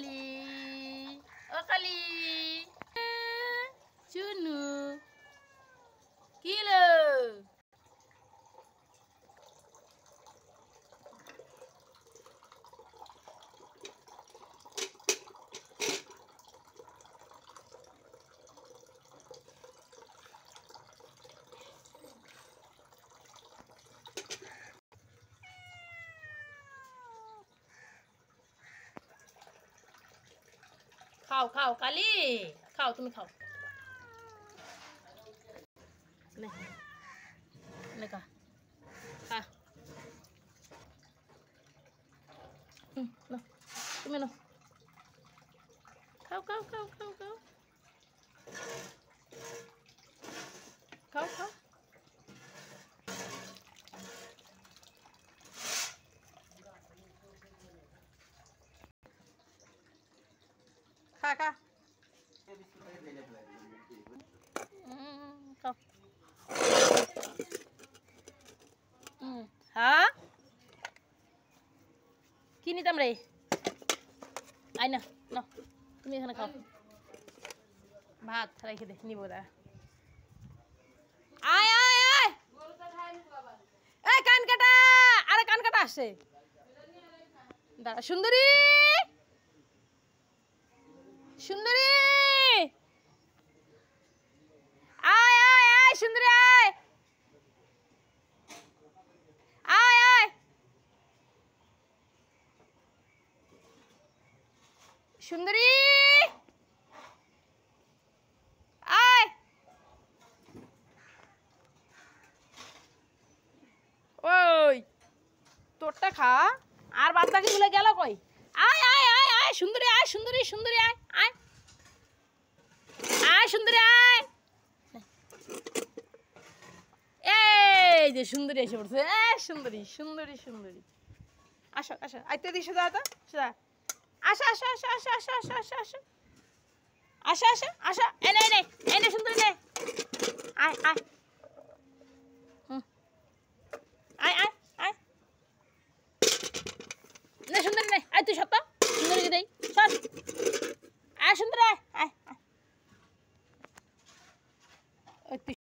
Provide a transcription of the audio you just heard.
কালি ও কালি Chunu kilo খাও খাও কালি খাও তুমি খাও খা খা তুমি নাও খাও খাও খাও খাও খাও খাও খাও খা খা খাও হ্যাঁ কি নিতাম রে আই না না তুমি এখানে খাও ভাত রেখে দে নিব দা আয় আয় আয় এই কান কাটা আরে কান কাটা আসছে দাঁড়া সুন্দরী সুন্দরী আয় আয় আয় সুন্দরী আয় আয় আয় সুন্দরী আয় ওই তোরটা খা আর বাদ বাকি গুলো গেল কই আয় আয় আয় আয় সুন্দরী আয় সুন্দরী সুন্দরী আয় আয় আয় সুন্দরী আয় এই যে সুন্দরী এসে পড়ছে সুন্দরী সুন্দরী সুন্দরী আসো আসো আইতে দিছো দাদা আসো আসো আসো আসো আসো আসো আসো আসো আসো আসো আসো এনে এনে এনে সুন্দরী নে আয় আয় আয় আয়